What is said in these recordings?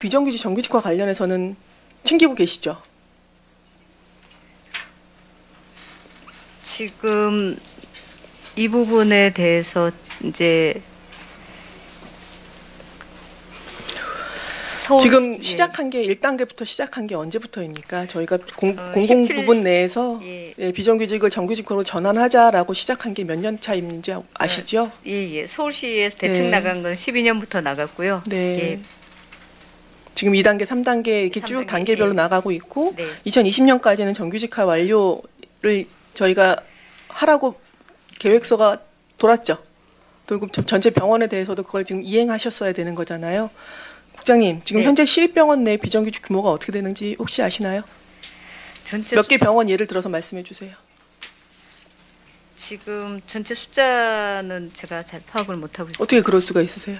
비정규직 정규직과 관련해서는 챙기고 계시죠? 지금 이 부분에 대해서 이제 지금 예. 시작한 게 1단계부터 시작한 게 언제부터입니까? 저희가 공공 17 부분 내에서 예. 예, 비정규직을 정규직으로 전환하자라고 시작한 게 몇 년 차인지 아시죠? 예. 서울시에서 대책 네. 나간 건 12년부터 나갔고요. 네. 예. 지금 2단계, 3단계 이렇게 쭉 3단계, 단계별로 예. 나가고 있고 네. 2020년까지는 정규직화 완료를 저희가 하라고 계획서가 돌았죠. 돌고 전체 병원에 대해서도 그걸 지금 이행하셨어야 되는 거잖아요. 국장님, 지금 네. 현재 시립병원 내 비정규직 규모가 어떻게 되는지 혹시 아시나요? 전체 몇 개 병원 예를 들어서 말씀해 주세요. 지금 전체 숫자는 제가 잘 파악을 못하고 있습니다. 어떻게 그럴 수가 있으세요?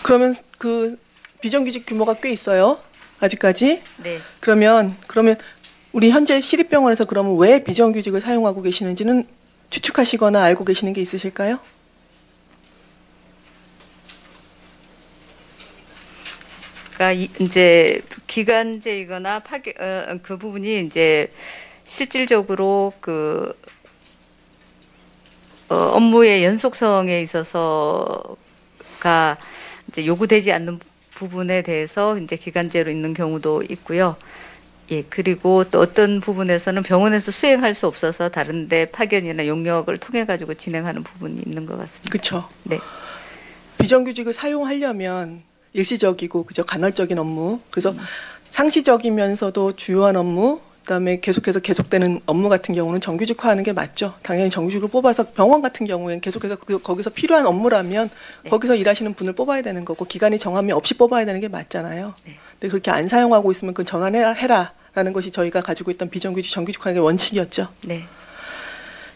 그러면 그 비정규직 규모가 꽤 있어요. 아직까지. 네. 그러면 우리 현재 시립병원에서 그러면 왜 비정규직을 사용하고 계시는지는 추측하시거나 알고 계시는 게 있으실까요? 그러니까 이제 기간제이거나 그 부분이 이제 실질적으로 그 업무의 연속성에 있어서가 이제 요구되지 않는 부분에 대해서 이제 기간제로 있는 경우도 있고요. 예, 그리고 또 어떤 부분에서는 병원에서 수행할 수 없어서 다른데 파견이나 용역을 통해 가지고 진행하는 부분이 있는 것 같습니다. 그렇죠. 네. 비정규직을 사용하려면 일시적이고 그죠 간헐적인 업무, 그래서 상시적이면서도 주요한 업무, 그다음에 계속해서 계속되는 업무 같은 경우는 정규직화하는 게 맞죠. 당연히 정규직으로 뽑아서 병원 같은 경우에는 계속해서 거기서 필요한 업무라면 네. 거기서 일하시는 분을 뽑아야 되는 거고 기간이 정함이 없이 뽑아야 되는 게 맞잖아요. 네. 근데 그렇게 안 사용하고 있으면 그 전환해라라는 것이 저희가 가지고 있던 비정규직 정규직화의 원칙이었죠. 네.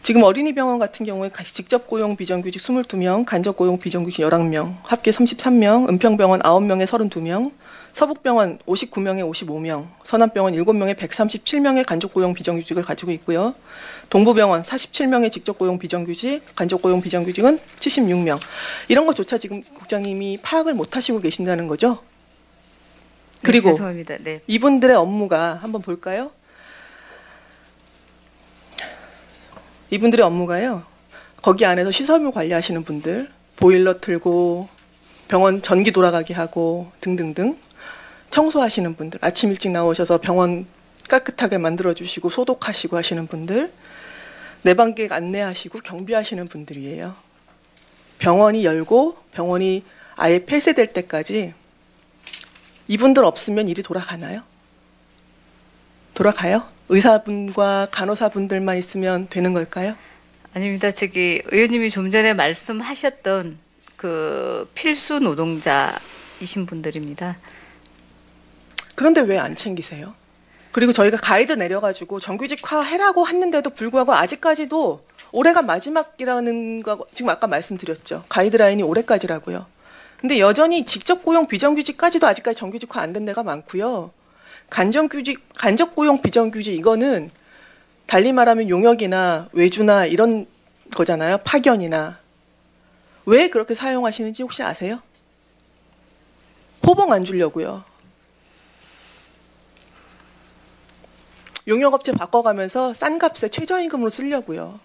지금 어린이병원 같은 경우에 직접 고용 비정규직 22명, 간접 고용 비정규직 11명, 합계 33명, 은평병원 9명에 32명, 서북병원 59명에 55명, 서남병원 7명에 137명의 간접 고용 비정규직을 가지고 있고요. 동부병원 47명의 직접 고용 비정규직, 간접 고용 비정규직은 76명. 이런 것조차 지금 국장님이 파악을 못 하시고 계신다는 거죠. 그리고 네, 죄송합니다. 네. 이분들의 업무가 한번 볼까요? 이분들의 업무가요. 거기 안에서 시설물 관리하시는 분들, 보일러 틀고 병원 전기 돌아가게 하고 등등등, 청소하시는 분들, 아침 일찍 나오셔서 병원 깨끗하게 만들어주시고 소독하시고 하시는 분들, 내방객 안내하시고 경비하시는 분들이에요. 병원이 열고 병원이 아예 폐쇄될 때까지 이분들 없으면 일이 돌아가나요? 돌아가요? 의사분과 간호사분들만 있으면 되는 걸까요? 아닙니다. 저기 의원님이 좀 전에 말씀하셨던 그 필수 노동자이신 분들입니다. 그런데 왜 안 챙기세요? 그리고 저희가 가이드 내려가지고 정규직화 해라고 했는데도 불구하고 아직까지도 올해가 마지막이라는 거 지금 아까 말씀드렸죠. 가이드라인이 올해까지라고요. 근데 여전히 직접 고용 비정규직까지도 아직까지 정규직화 안 된 데가 많고요. 간접 고용 비정규직 이거는 달리 말하면 용역이나 외주나 이런 거잖아요. 파견이나. 왜 그렇게 사용하시는지 혹시 아세요? 호봉 안 주려고요. 용역업체 바꿔가면서 싼 값에 최저임금으로 쓰려고요.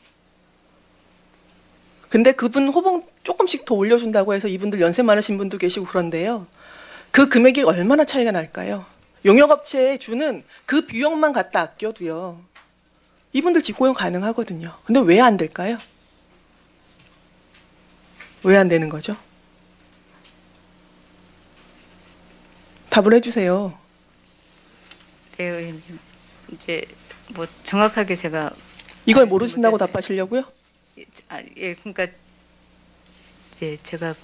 근데 그분 호봉 조금씩 더 올려준다고 해서 이분들 연세 많으신 분도 계시고 그런데요. 그 금액이 얼마나 차이가 날까요? 용역업체에 주는 그 비용만 갖다 아껴도요. 이분들 직고용 가능하거든요. 근데 왜 안 될까요? 왜 안 되는 거죠? 답을 해주세요. 네, 의원님. 이제 뭐 정확하게 제가 이걸 모르신다고 답하시려고요? 예, 그러니까 예, 제가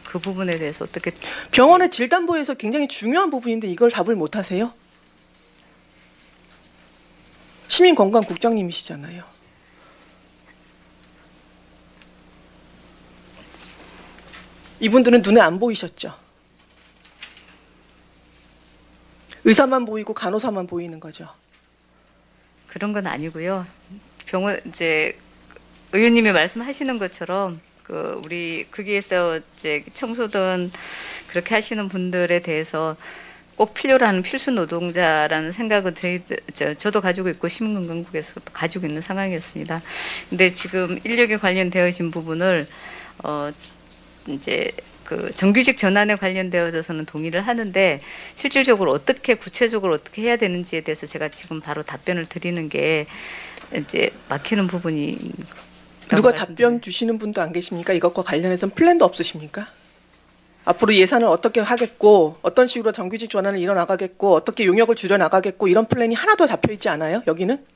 그 부분에 대해서 어떻게 병원의 질담보에서 굉장히 중요한 부분인데 이걸 답을 못 하세요? 시민건강국장님이시잖아요. 이분들은 눈에 안 보이셨죠? 의사만 보이고 간호사만 보이는 거죠. 그런 건 아니고요. 병원 이제 의원님이 말씀하시는 것처럼 우리 거기에서 이제 청소든 그렇게 하시는 분들에 대해서 꼭 필요로 하는 필수 노동자라는 생각은 저도 가지고 있고 시민건강국에서도 가지고 있는 상황이었습니다. 근데 지금 인력에 관련되어진 부분을 이제 정규직 전환에 관련되어져서는 동의를 하는데 실질적으로 어떻게 구체적으로 어떻게 해야 되는지에 대해서 제가 지금 바로 답변을 드리는 게 이제 막히는 부분이 누가 답변 주시는 분도 안 계십니까? 이것과 관련해서는 플랜도 없으십니까? 앞으로 예산을 어떻게 하겠고 어떤 식으로 정규직 전환을 이뤄나가겠고 어떻게 용역을 줄여나가겠고 이런 플랜이 하나도 잡혀있지 않아요? 여기는?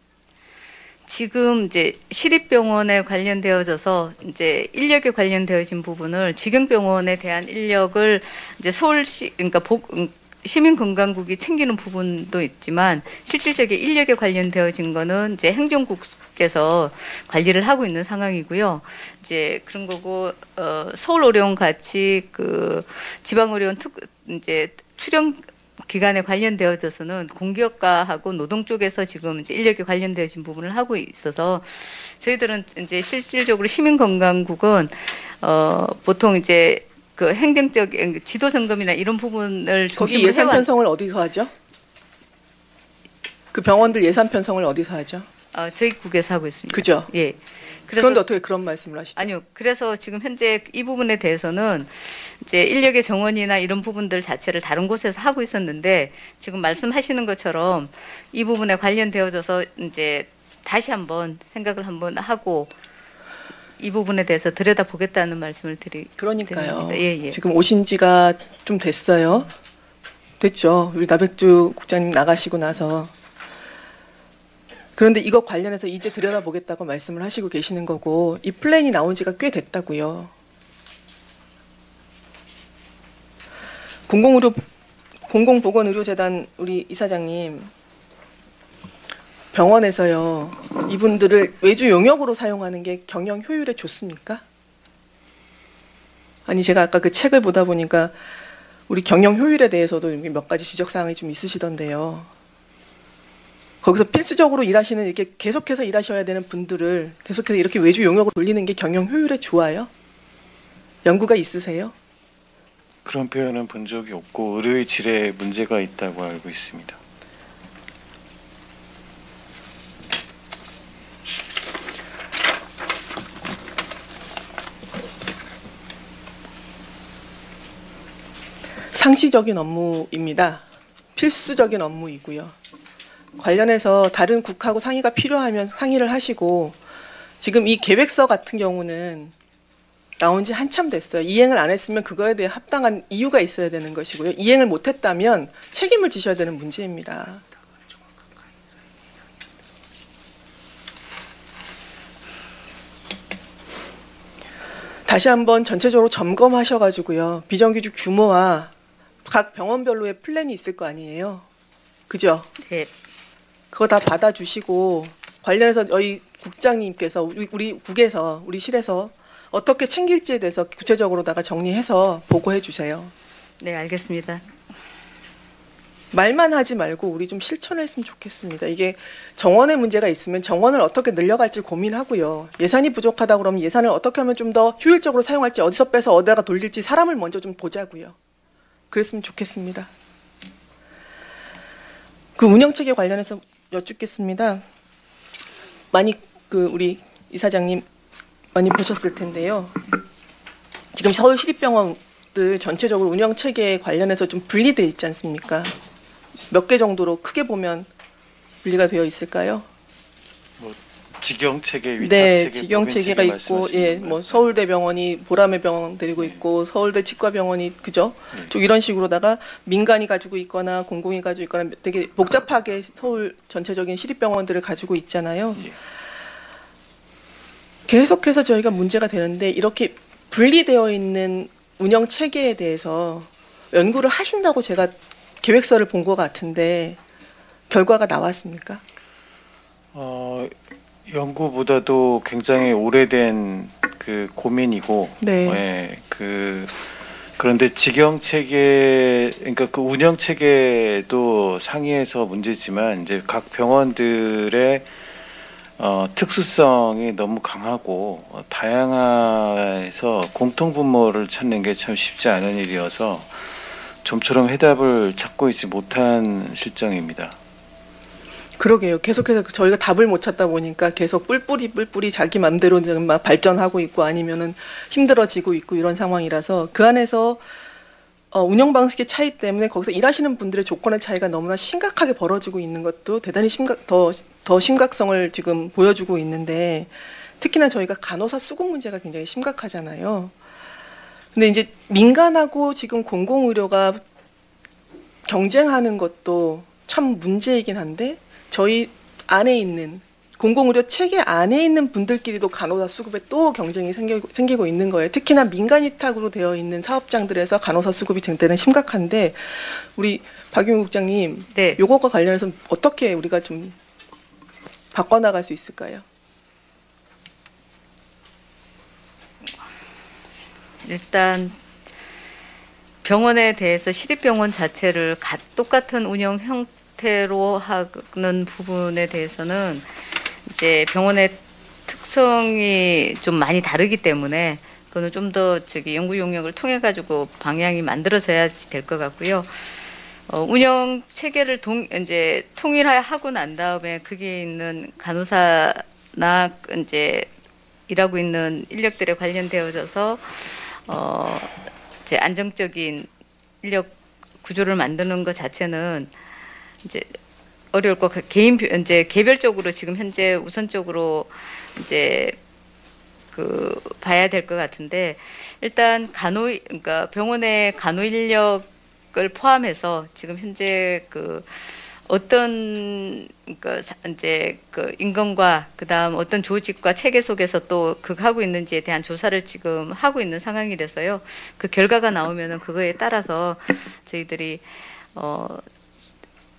지금 이제 시립병원에 관련되어져서 이제 인력에 관련되어진 부분을 직영병원에 대한 인력을 이제 서울시 그러니까 시민건강국이 챙기는 부분도 있지만 실질적인 인력에 관련되어진 거는 이제 행정국께서 관리를 하고 있는 상황이고요. 이제 그런 거고 서울의료원 같이 지방의료원 이제 출연 기관에 관련되어져서는 공기업과하고 노동 쪽에서 지금 이제 인력에 관련되어진 부분을 하고 있어서 저희들은 이제 실질적으로 시민건강국은 보통 이제 행정적 지도 점검이나 이런 부분을 거기 예산 편성을 어디서 하죠? 그 병원들 예산 편성을 어디서 하죠? 저희 국에서 하고 있습니다. 그죠? 예. 그런데 어떻게 그런 말씀을 하시죠? 아니요. 그래서 지금 현재 이 부분에 대해서는 이제 인력의 정원이나 이런 부분들 자체를 다른 곳에서 하고 있었는데 지금 말씀하시는 것처럼 이 부분에 관련되어져서 이제 다시 한번 생각을 한번 하고 이 부분에 대해서 들여다보겠다는 말씀을 그러니까요. 드립니다. 예, 예. 지금 오신 지가 좀 됐어요. 됐죠. 우리 나백주 국장님 나가시고 나서. 그런데 이거 관련해서 이제 들여다보겠다고 말씀을 하시고 계시는 거고 이 플랜이 나온 지가 꽤 됐다고요. 공공보건의료재단 우리 이사장님 병원에서요 이분들을 외주 용역으로 사용하는 게 경영 효율에 좋습니까? 아니 제가 아까 그 책을 보다 보니까 우리 경영 효율에 대해서도 몇 가지 지적사항이 좀 있으시던데요. 거기서 필수적으로 일하시는 이렇게 계속해서 일하셔야 되는 분들을 계속해서 이렇게 외주 용역으로 돌리는 게 경영 효율에 좋아요? 연구가 있으세요? 그런 표현은 본 적이 없고 의료의 질에 문제가 있다고 알고 있습니다. 상시적인 업무입니다. 필수적인 업무이고요. 관련해서 다른 국하고 상의가 필요하면 상의를 하시고 지금 이 계획서 같은 경우는 나온 지 한참 됐어요. 이행을 안 했으면 그거에 대해 합당한 이유가 있어야 되는 것이고요. 이행을 못했다면 책임을 지셔야 되는 문제입니다. 다시 한번 전체적으로 점검하셔가지고요. 비정규직 규모와 각 병원별로의 플랜이 있을 거 아니에요. 그죠? 네. 그거 다 받아주시고 관련해서 저희 국장님께서 우리 국에서 우리 실에서 어떻게 챙길지에 대해서 구체적으로다가 정리해서 보고해 주세요. 네, 알겠습니다. 말만 하지 말고 우리 좀 실천했으면 좋겠습니다. 이게 정원에 문제가 있으면 정원을 어떻게 늘려갈지 고민하고요. 예산이 부족하다 그러면 예산을 어떻게 하면 좀 더 효율적으로 사용할지 어디서 빼서 어디다가 돌릴지 사람을 먼저 좀 보자고요. 그랬으면 좋겠습니다. 그 운영체계 관련해서 여쭙겠습니다. 많이 우리 이사장님 많이 보셨을 텐데요. 지금 서울시립병원들 전체적으로 운영체계에 관련해서 좀 분리되어 있지 않습니까? 몇 개 정도로 크게 보면 분리가 되어 있을까요? 뭐 직영체계, 위탁체계, 네, 직영체계가 있고, 예, 뭐 서울대병원이 보라매 병원 데리고 있고, 서울대 치과병원이 그죠? 좀 이런 식으로다가 민간이 가지고 있거나 공공이 가지고 있거나 되게 복잡하게 서울 전체적인 시립병원들을 가지고 있잖아요. 예. 계속해서 저희가 문제가 되는데 이렇게 분리되어 있는 운영 체계에 대해서 연구를 하신다고 제가 계획서를 본 것 같은데 결과가 나왔습니까? 연구보다도 굉장히 오래된 그 고민이고, 네. 예, 그런데 직영 체계, 그러니까 그 운영 체계도 상위에서 문제지만 이제 각 병원들의 특수성이 너무 강하고 다양해서 공통분모를 찾는 게 참 쉽지 않은 일이어서 좀처럼 해답을 찾고 있지 못한 실정입니다. 그러게요. 계속해서 저희가 답을 못 찾다 보니까 계속 뿔뿔이 자기 맘대로 막 발전하고 있고 아니면은 힘들어지고 있고 이런 상황이라서 그 안에서 운영 방식의 차이 때문에 거기서 일하시는 분들의 조건의 차이가 너무나 심각하게 벌어지고 있는 것도 대단히 더 심각성을 지금 보여주고 있는데 특히나 저희가 간호사 수급 문제가 굉장히 심각하잖아요. 근데 이제 민간하고 지금 공공의료가 경쟁하는 것도 참 문제이긴 한데 저희 안에 있는 공공의료 체계 안에 있는 분들끼리도 간호사 수급에 또 경쟁이 생기고 있는 거예요. 특히나 민간 위탁으로 되어 있는 사업장들에서 간호사 수급이 대단히 심각한데 우리 박용우 국장님, 네. 요것과 관련해서 어떻게 우리가 좀 바꿔나갈 수 있을까요? 일단 병원에 대해서 시립병원 자체를 똑같은 운영 형태로 하는 부분에 대해서는 이제 병원의 특성이 좀 많이 다르기 때문에 그거는 좀 더 연구 용역을 통해 가지고 방향이 만들어져야 될 것 같고요. 운영 체계를 이제 통일하고 난 다음에 거기에 있는 간호사나 이제 일하고 있는 인력들에 관련되어져서 이제 안정적인 인력 구조를 만드는 것 자체는 이제 어려울 것 이제 개별적으로 지금 현재 우선적으로 이제 봐야 될 것 같은데 일단 그러니까 병원의 간호 인력을 포함해서 지금 현재 어떤 이제 인건과 그다음 어떤 조직과 체계 속에서 또 하고 있는지에 대한 조사를 지금 하고 있는 상황이라서요. 그 결과가 나오면은 그거에 따라서 저희들이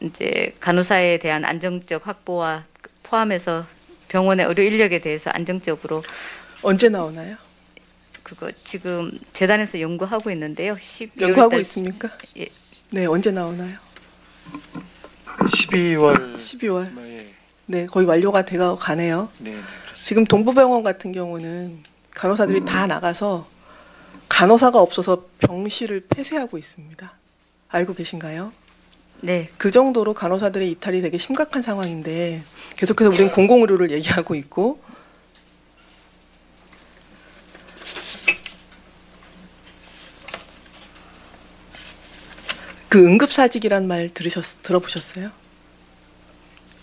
이제 간호사에 대한 안정적 확보와 포함해서 병원의 의료 인력에 대해서 안정적으로 언제 나오나요? 그거 지금 재단에서 연구하고 있는데요. 12월 연구하고 있습니까? 예. 네, 언제 나오나요? 12월. 네, 거의 완료가 되어 가네요. 네, 그렇습니다. 지금 동부병원 같은 경우는 간호사들이 다 나가서 간호사가 없어서 병실을 폐쇄하고 있습니다. 알고 계신가요? 네. 그 정도로 간호사들의 이탈이 되게 심각한 상황인데 계속해서 우리는 공공의료를 얘기하고 있고 그 응급사직이란 말 들어보셨어요?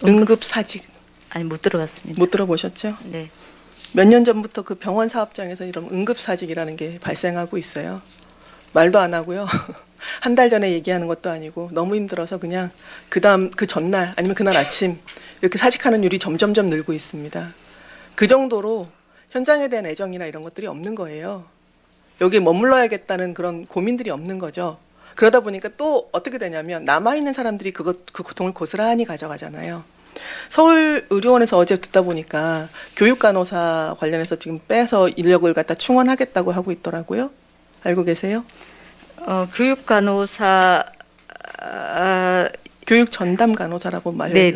응급사직. 아니 못 들어봤습니다. 못 들어보셨죠? 네. 몇 년 전부터 그 병원 사업장에서 이런 응급사직이라는 게 발생하고 있어요. 말도 안 하고요. 한 달 전에 얘기하는 것도 아니고 너무 힘들어서 그냥 그 전날 아니면 그날 아침 이렇게 사직하는 율이 점점점 늘고 있습니다. 그 정도로 현장에 대한 애정이나 이런 것들이 없는 거예요. 여기에 머물러야겠다는 그런 고민들이 없는 거죠. 그러다 보니까 또 어떻게 되냐면 남아있는 사람들이 그 고통을 고스란히 가져가잖아요. 서울의료원에서 어제 듣다 보니까 교육간호사 관련해서 지금 빼서 인력을 갖다 충원하겠다고 하고 있더라고요. 알고 계세요? 교육간호사 교육 전담 간호사라고 말해요. 네.